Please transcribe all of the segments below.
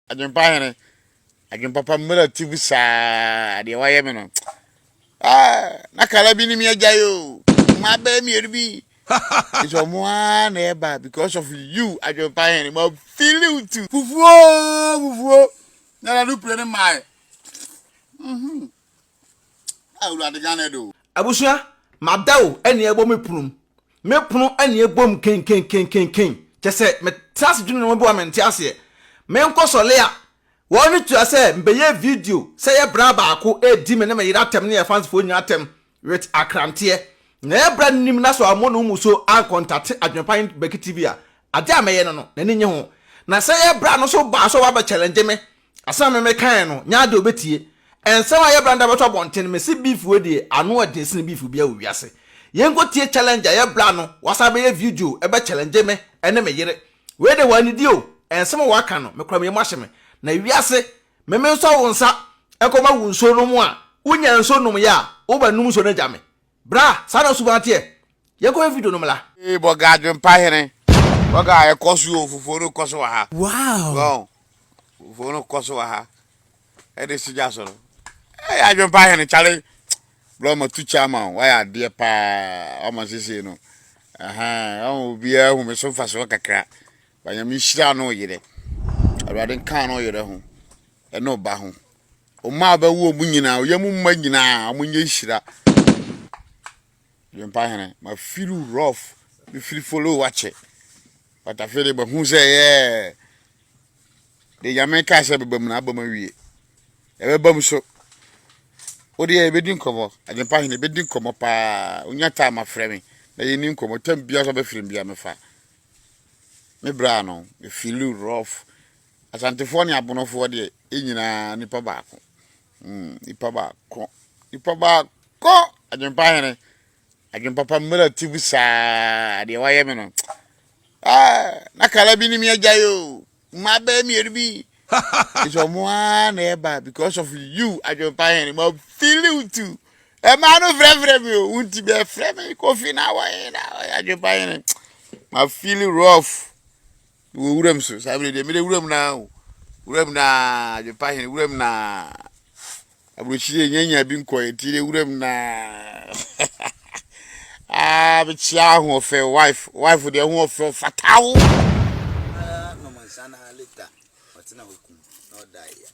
Adwenepahene Adwenepapa mmara TV saa de waye me no. Na kala bi ni me ajayo. Ma ba mi erubi. It's omoa na eba because of you Adwenepahene. Ma feel you too. Fufuo. Na do play my. Awura de gane do. Abusua madao ene ebo me punum. Me punu ene ebom ken. Chese me tras dwunu no bo amente ase. Me nkosole a woni tu ase mbeye video say ye bra baako edi me na me yira tem na ye fans fo nya tem with Akrantiɛ na ye bra nim na so amono muso an contact Adwenepahene Beki TV a ade ameye no na ni nye ho na say ye bra no so ba so wa ba challenge me asam me kan no nya de obetie ensem a ye bra nda beto bonten me si beef we de anu ade sin beef bia owiase ye ngotie challenge ye bra no wasa be ye video e be challenge me ene me yire we de wani di o ensem wa kan no me kura me mahye me na wiase meme nso wonsa ekoma wunso no mu a unya nso num ya wo ba num so na jame bra sana subante ye ko video no mla Boga Adwenepahene boga e kosu ofufu no kosu wa ha wow ofufu no kosu wa ha e de sija so Adwenepahene chale bro ma tu chama wa ya de pa o ma sisi no o bia hu me so fa so kakra ba nya mi hira no yire Awurade kan no yere ho e no ba ho o ma ba wo mu nyina o yemu ma nyina o nye hira Adwenepahene ma feel rough me feel follow watch it but I feel ba hu say de Jamaica say be bam na ba ma wie e be bam so o de e be din komo Adwenepahene be din komo pa onya ta ma frame na ye nin komo tam bia so be frame bia me fa me bra no me feel rough asantefo ne abonofo de enyina nipa baako Adwenepapa mmara TV saa de waye me no na kala bi ni me ajayo ma ba mi erubi it's omoa na eba because of you Adwenepahene ma feel you too e ma no frɛ me o unti be frɛ me kofi na waye na Adwenepahene ma feel rough wo wuram so sabe de me de wuram na Adwenepahene wuram na abrochire nyanya bi nkoye ti de wuram na be chia ho fe wife de ho fe fatawo no mansana later watina hokum no die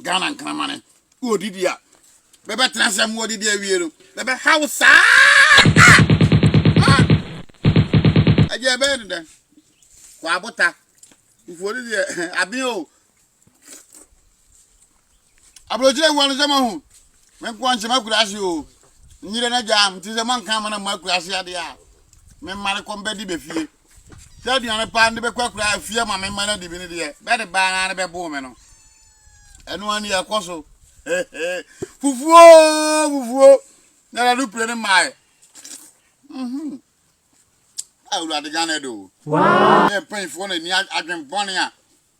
Ghana nkramane odidia bebe transam odidia wiero bebe hausa aje be nda kwa abota ifori de abi o abrochire wonu zama hu men kwa nchema kurasi o nyire na jam ti se man kan mana ma kurasi ade a men mare ko mbedi be fie se aduane pa ndi be kwakura fie ma men mana di bi ni de be de ba na be bo me no enu ani yakoso fufuo na do play my awura de gane do wow e pen fo na ni Adwenepahene a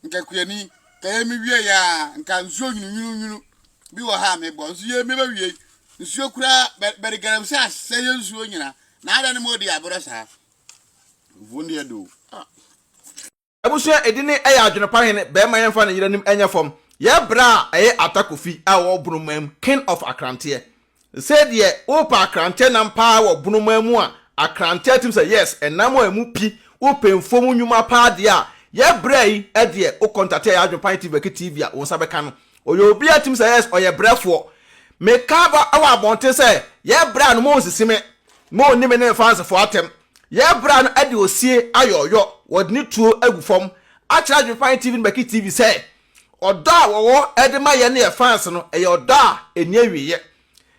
nka kuani ka emi wie ya nka nsuo nyunu bi wo ha me bo nsuo ye me ba wie nsuo kura be garam se aseye nsuo nyina na ada ne modi aboro sa vundi edo abusua edini eya Adwenepahene be ma yemfa ne yiranim enya fom ye bra eye atakofi a wo bunumam king of Akrantiɛ said ye opa Akrantiɛ na mpa wo bunumam a Akrantiɛ tim say yes enam o emu pi wo pemfom nwuma pa de a ye bra yi ede o contact ya Adwenepahene Beki TV a wo sa beka no oyo obi atim say yes oye brefo me ka ba awa bonte say ye bra no mo sisime mo ni me ne fans fo atem ye bra no ade osie ayoyo wodni tuo agufom a kira Adwenepahene TV Beki TV say odo a wo edema ye ne fans no eye odo a eni awiye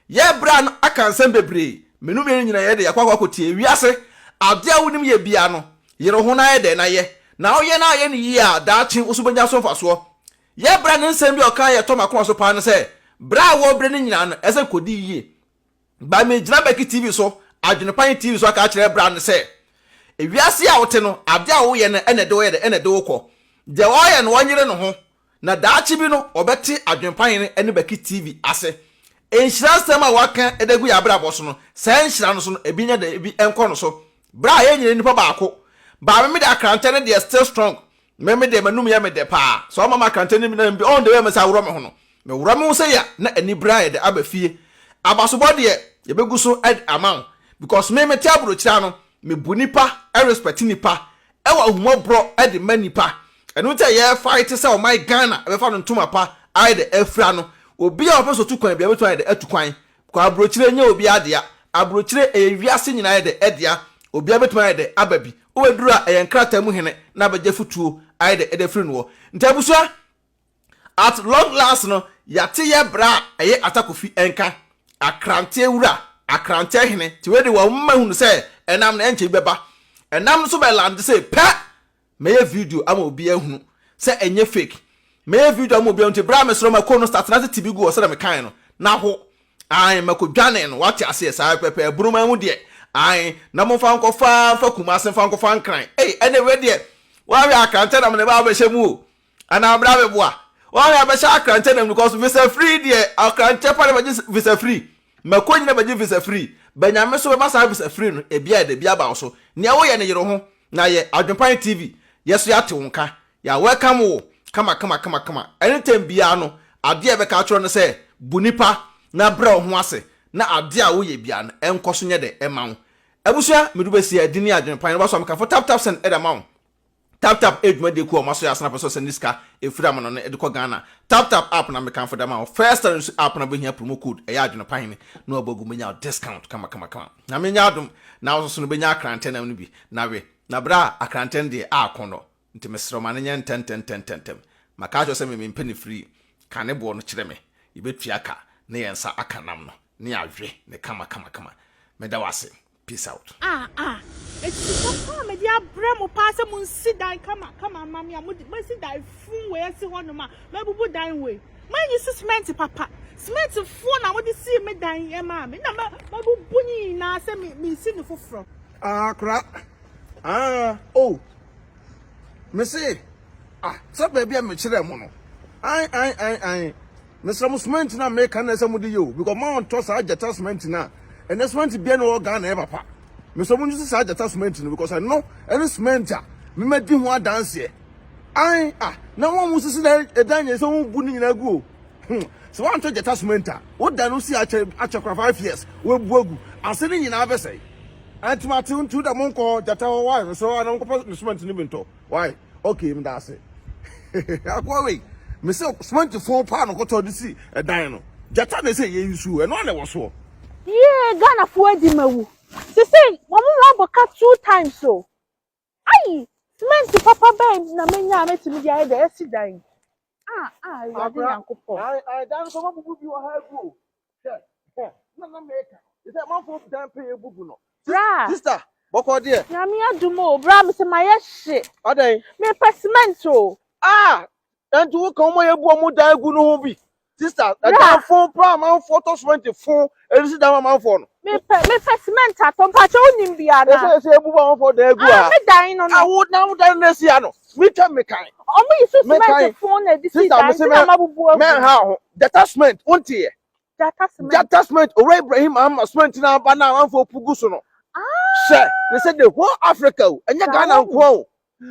ye bra no akansem bebre menu me nyina ye de yakwakwa tie wiase ade a wonim ye bia no yere ho na ye de na ye na oye na ye ne yi a daachi usubanya so faso ye bra ne nsem bi okan ye to makoma so pa no se bra wo bre ne nyina no ese kodi yi ba me jira Beki TV so Adwenepahene TV so aka kire bra no se wiase a wote no ade a wo ye ne ene de wo ye de ene de wo kɔ de wo ye no wonyere no ho na daachi bi no obeti Adwenepahene ene Beki TV ase enhira stem a waka edegu ya bra boso no sa enhira no so no ebinya da ebi enko no so bra ye nyine nipa baako ba me de Akrantiɛ ne de still strong me de manum ya me de pa so mama Akrantiɛ nim na bi on the way me sa woro me ho no me woro me ho se ya na ani bra de abafie abasobɔ de ye begu so ed amount because me te aburo kira no me bu nipa respect nipa e wa humobro ed ma nipa enu te ye fight se o my Ghana e be fa no ntoma pa ai de afra no obi a opeso tu kwan bia betu ai de atukwan ko aburo kira nya obi adea aburo kira e wiase nyina ai de edea obi abetu ai de ababi o wedura e nkrata mu hene na bagye futuo ai de edefri no ntabusua at long last no yate ye bra eye atakofi enka Akrantiɛ wura Akrantiɛ hene ti we de wa mma hunu se enam na enche beba enam so be land se pa me video ama obi ahunu se enye fake me video ama obi ahunu bra me soro ma ko no start na tibi gu o se na me kan no na ho ai makodwane no wate ase sa pepe buruma mu de ai na mo fa nkofa fa kuma se fa nkofa nkran ene we de wa wi Akrantiɛ na me ba be hemu o ana bra be boa wa wi be sha Akrantiɛ na because visa free de Akrantiɛ pa na visa free makonyi na baje visa free banyame so be masa visa free no ebia de bia ba so ne wo ye ne yero ho na ye Adwenepahene TV yeso ya te wonka ya welcome wo kama anytime bia no ade e be ka atro no se bunipa na bra ho ase na ade a wo ye bia no enkoso nye de ema wo abusua medubesi adini Adwenepahene ba so am ka for tap send edama tap edwuma de ku o maso ya sana person seniska efira mo no e de ko Ghana tap app na me kan for them first app na be hia promo code e ya Adwenepahene na obogu menya discount kama na menya adum na wo so no benya Akrantiɛ na no bi na we na bra Akrantiɛ de akono nti mesro ma nya ntem maka jo se me mpeni free kane bo no kire me ibetua ka na yensa akanam no ne ahwe ne kama me da wase peace out. It's so me dia bremo pass mun sit down come mama mo sit down fun we see hono ma bubu dan we man you cement papa cement fun na mo dey see me dan e ma me na bubu ni na say me see no foforo kra oh me say so baby me kire mo no ai me some cement na make na say mo dey yo because man to sa jeta cement na and the cement be no Ghana e papa me so munju say jeta cement no because I know any cement me medi ho dance here na won mu sisi na edanye so won bu ni nyina gu so wan to jeta cement wo da no si achekra 5 years we bu agu ase ni nyina be say antimati untu da monko jeta why so na monko cement ni binto why okay me da say akwa we me say cement fo pa no ko to di si edan no jeta na say ye use e no na wo so yeah Ghana for di mawu they say mama rabo ka 2 times so ai cement papa ben na menya metimi dia e de esi dan you dey yankopo I dan so mabubu bi wa ha gu na make you say man for dan pay bubu no sister boko there na me adumo bra me se maye hye odan me cement o and you come mo ye bu o mo dan gu no ho bi sister that phone pa man photo cement phone e si dan man phone me cement atom pa cho nim bia na say bu man phone dan gu me dan no wo dan na si ano me tell me kind o me use cement phone na this dan na mabubu me ha ho detachment untie detachment ore Ibrahim cement na ba na man for pugu so no say they said the whole Africa enya Ghana nko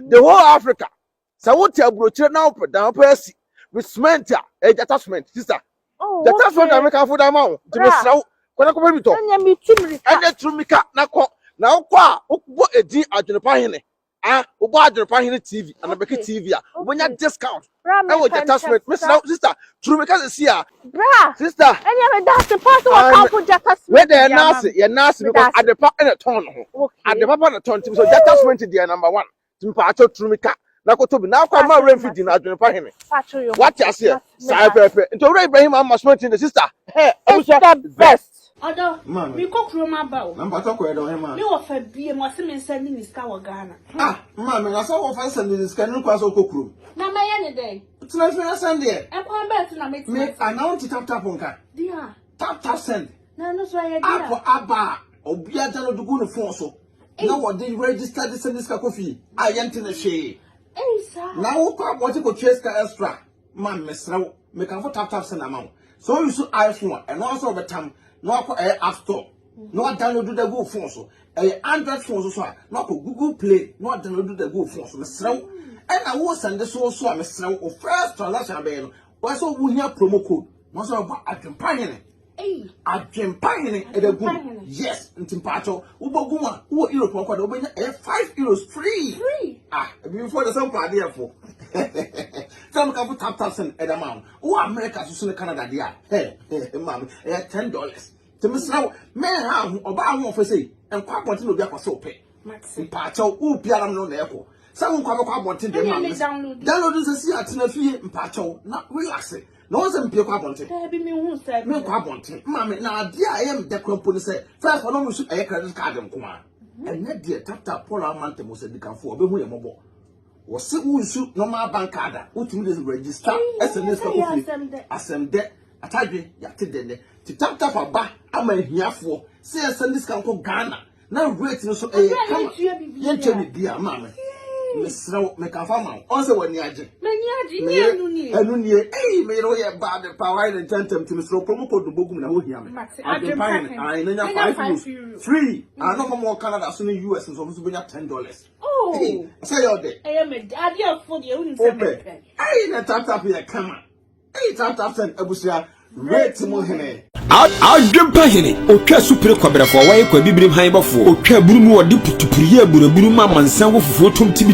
the whole Africa say what abrochire na dan pa si with cement detachment sister detachment na make for that man to be sraw kona ko bi to enya mi tumrika enya tumrika na ko a okbo edi Adwenepahene obo Adwenepahene TV and Abeki TV obonya discount e wo detachment me sraw sister tumrika se sia bra sister enya me that pass what come for detachment we dey nurse because adepa na ton ho adepa na ton so detachment dey number 1 timpa acho tumrika na ko tobi na kwa ma remfidi na Adwenepahene what you say sai pepe into Ibrahim cement in the sister it's the best Odo, mi kokro ma ba o. na mpato ko edo he ma Mi wo fa bie mo se me send ni ska wo Ghana. Ma me na so wo fa send ni ska ni kwa so kokro. Na me ye ni dey. Tina fi send there. E kwa bet na me ti. Me announce tap nka. Dia. Tap send. Na no so ye dia. Apo aba obi aja no dugu no phone so. Na wo dey register this send ska kofi. Ayente na hwe. Sir. Na wo kwa mo ti ko trace ka extra. Ma me srawo. Me kan for tap send amount. So you use iPhone and also betam no akọ App Store no download the Google phone so Android phone so no akọ Google Play no download the Google phone so me srew and I was send this also a mesra o first transaction abeno was so we have promo code most of Adwenepahene Adwenepahene edegu yes ntimpacho uboguma wo Europe kwa do benya €5 free before the some party for some can put tap and edamount o America to Canada dia mama $10 to miss now men have oba ho for say and kwa ponte no bia kwa so pe ntimpacho u biara no na eko some kwa ponte dem download this see at na fie ntimpacho na relax no one say mpie kwa bonte me kwa bonte mama na ade a am de krampo ni say first one no su e credit card nko a enne de tap Paul amante mo say dikanfo obehu ye mobo wo se unsu normal bank card utimi de register SMS ka ko fi asem de atadwe ya te de ne ti tap aba ama hiafo say send this kan ko Ghana na rate no so kama ye ntwe bia mama mesra me ka fa ma on se wani age enu ni me ro ye bad power and tentem to mesra promo code bogum na ho hia me Adwenepahene I na €5 free I no more Canada so in US so so benya $10 oh say your day me daddy for the uni se me na tap here kama tap send abusia rate mo hene Adwenepahene otwa supire kwabrafo waye kwa bibrim han bafo otwa burumu wode putupuriye buraburu ma mansan wo fufuo tomtibi